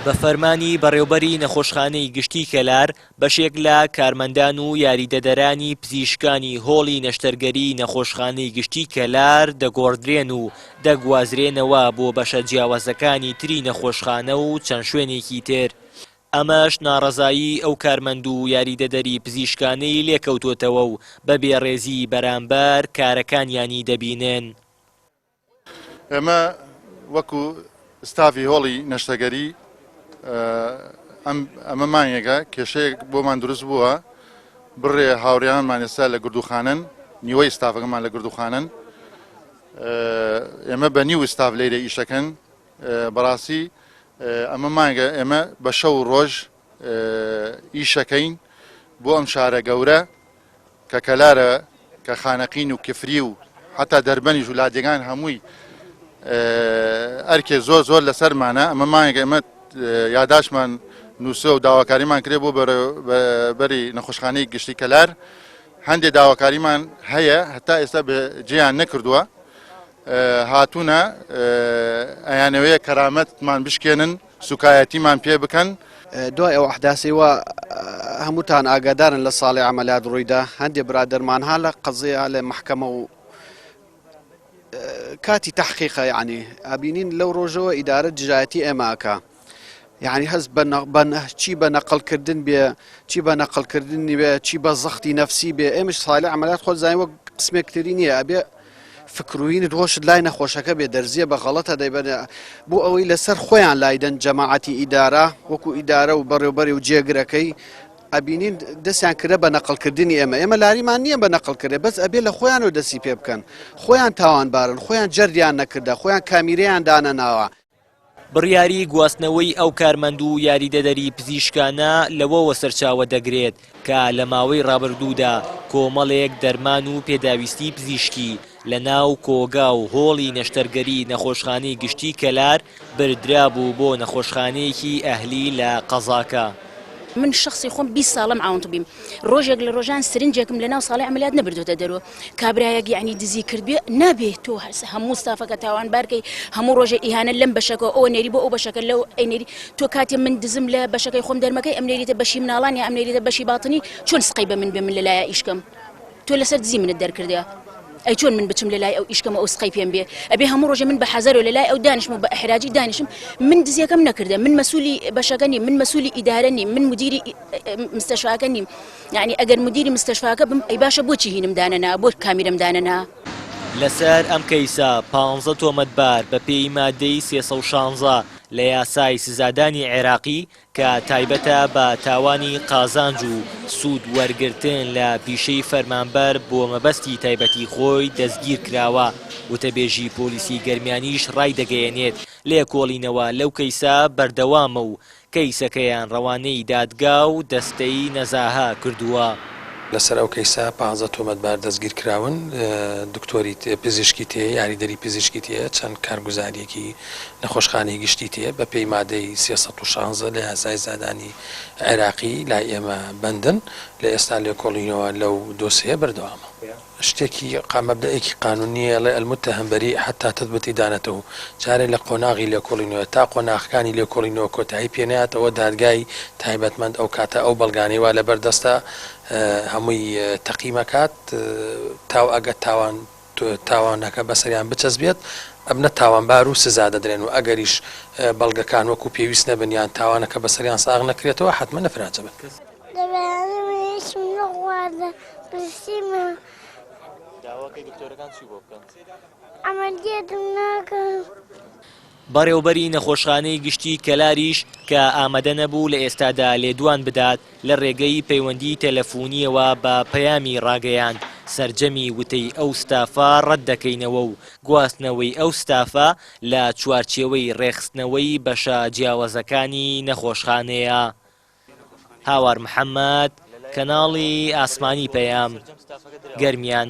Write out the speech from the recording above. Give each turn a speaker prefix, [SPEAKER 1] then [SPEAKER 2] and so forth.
[SPEAKER 1] بە فەرمانی بەڕێوەبەری نەخۆشخانەی گشتی کەلار بەشێک لە کارمەندان و یاریدەدەرانی پزیشکانی هۆڵی نەشتەرگەری نەخۆشخانەی گشتی کەلار دەگۆڕدرێن و دەگوازرێنەوە بۆ بەشە جیاوازەکانی تری نەخۆشخانە و چەند شوێنێکی تر. ئەمەش ناڕەزایی ئەو کارمەند و یاریدەدەری پزیشکانەی لێکەوتوتەوە و بە بێڕێزی بەرامبەر کارەکانیانی دەبینن.
[SPEAKER 2] ئێمە وەکو ستافی هۆڵی نەشتەگەری ئەمە مانگێکە کێشەیەک بۆمان دروست بووە بڕێ هاوڕێیانمان ئێستا لە گردوخانن، نیوەی ستافەکەمان لە گردوخانن، ئێمە بە نیو ستاف لێرە ئیشەکەن. بەڕاستی ئەمە مانگە ئێمە بە شەو ڕۆژ ئیشەکەین بۆ ئەم شارە گەورە کە کەلارە کە خانەقین و کفری و حتا دەربەنیش و لادێگان هەمووی ئەرکێ زۆر زۆر لەسەرمانە. ئەمە مانگە ئێمە یاداشمان نووسە و داواکاریمان کرێ بۆ بەری نەخۆشخانەی گشتی کەلار. هەندێک داواکاریمان هەیە هەتا ئێستا بەجێیان نەکردووە، هاتوونە ئەیانەوەیە کەرامەتمان بشکێنن، سوکایەتیمان پێ بکەن.
[SPEAKER 3] دوای ئەو ئەحداسیوە هەمووتان ئاگادارن لە ساڵی عەمەلیات ڕوویدا هەندێک برادەرمانها لە قەزەیە لە محکەمە و کاتی تحقیقە یعنی ئابینین لەو ڕۆژەوە ئیدارە دژایەتی ئێماکە، یعنی هەست چی بە نەقڵکردن بێ، چی بە نەقڵکردنی بێ، چی بە زەختی نەفسی بێ. ئێمەش ساڵی عەمەلیات خۆت زانیوە قسمێکتری نییە، ئەبێ فکروینت ڕۆشت لای نەخۆشەکە بێ دەرزیە بە غەڵەتە دەیبەنێ بۆ ئەوەی لەسەر خۆیان لایدەن جەماعەتی ئیدارە وەکو ئیدارە و بەڕێوەبەری و جێگرەکەی ئەبینین دەستیان کرە بە نەقڵکردنی ئێمە لایمان نییە بە نەقڵکردێ، بەس ئەبێ لە خۆیانەوە دەستی پێ بکەن، خۆیان تاوانبارن، خۆیان جەردیان نەکردە، خۆیان کامیرەیان دانەناوە.
[SPEAKER 1] بڕیاری گواستنەوەی ئەو کارمەند و یاریدەدەری پزیشکانە لەوەوە سەرچاوە دەگرێت کە لە ماوەی ڕابردوودا کۆمەڵێک دەرمان و پێداویستی پزیشکی لە ناو کۆگا و هۆڵی نەشتەرگەری نەخۆشخانەی گشتی کەلار بردرا بوو بۆ نەخۆشخانەیەکی ئەهلی لە قەزاکە.
[SPEAKER 4] من شخصی خۆم 20 ساڵم ئاونت بیم، ڕۆژێک لە ڕۆژان سرنجێکم لە ناو ساڵی عەمەلیات نەبردوتە دەرەوە، کابرایەک یعنی دزی کرد بێ نابێت تۆ هەموو ستافەکە تاوانبارکەی هەموو ڕۆژێ ئیهانە لەم بەشەکە ئەوە نێری بۆ ئەو بەشەکە لەو ئەینێری تۆ کاتێ من دزم لە بەشەکەی خۆم دەرمەکەی ئەم نێریتە بەشی مناڵان یا ئەم نێریتە بەشی باتنی چۆن سقەی بە من بێ من لەلایە ئیشکەم تۆ لەسەر دزی منت دەرکردە ئەی چۆن من بچم لەلای ئەو ئیشکەمە ئەو سقەی پێم بێ ئەبێ هەموو ڕۆژێ من بە حەزەرەوە لەلای ئەو دانیشم و بە ئەحراجی دانیشم من دزیەکەم نەکردە، من مەسوولی بەشەکە نیم، من مەسوولی ئیدارە نیم، من مدیری مستەشفاکە نیم، یعنی ئەگەر مدیری مستەشفاکە بم ئەی باشە بۆچی هینم دانەنا بۆ کامیرەم دانەنا.
[SPEAKER 1] لەسەر ئەم کەیسە 15 تۆمەتبار بە پێی مادەی 316 لە یاسای سزادانی عێراقی کە تایبەتە بە تاوانی قازانج و سوود وەرگرتن لە پیشەی فەرمانبەر بۆ مەبەستی تایبەتی خۆی دەستگیر کراوە. وتەبێژی پۆلیسی گەرمیانیش ڕای دەگەیەنێت لێکۆڵینەوە لەو کەیسە بەردەوامە و کەیسەکەیان ڕەوانەی دادگا و دەستەی نەزاها کردووە.
[SPEAKER 5] لەسەر ئەو کەیسە 15 تۆمەتبار دەستگیر کراون، دکتۆری پزیشکی تێ یاریدەری پزیشکی تێ چەند کارگوزاریەکی نەخۆشخانەی گشتی تێ بە پێی مادەی 316 لە یاسای زادانی عێراقی لای ئێمە بەندن لە ئێستا لێکۆڵینەوە لەو دۆسیە بەردەوامە. شتێکی مەبدەیەکی قانونیە لە المتهم بەری حتا تثبت ئیدانەتەوە جارێ لە قۆناغی لێکۆڵینەوە تا قۆناغەکانی لێکۆڵینەوە کۆتایی پێنایەتەوە دادگای تایبەتمەند ئەو کاتە ئەو بەڵگانەی وا لەبەردەستە هەمووی تەقیمەکات تاو ئەگە تاوانەکە بەسەریان بچەسبێت ئەبنە تاوانبار و سزا دەدرێن و ئەگەریش بەڵگەکان وەکو پێویست نەبنیان تاوانەکە بەسەریان ساغ نەکرێتەوە حتممە نەفراجە بن.
[SPEAKER 1] بەڕێوەبەری نەخۆشخانەی گشتی کەلاریش کە ئامادە نەبوو لە ئێستادا لێدوان بدات لە ڕێگەی پەیوەندی تەلەفۆنیەوە بە پەیامی ڕاگەیاند سەرجەمی وتەی ئەو ستافە ڕەت دەکەینەوە و گواستنەوەی ئەو ستافە لە چوارچێوەی ڕێخستنەوەی بەشە جیاوازەکانی نەخۆشخانەیە. هاوار محەممەد، کەناڵی ئاسمانی پەیام، گەرمیان.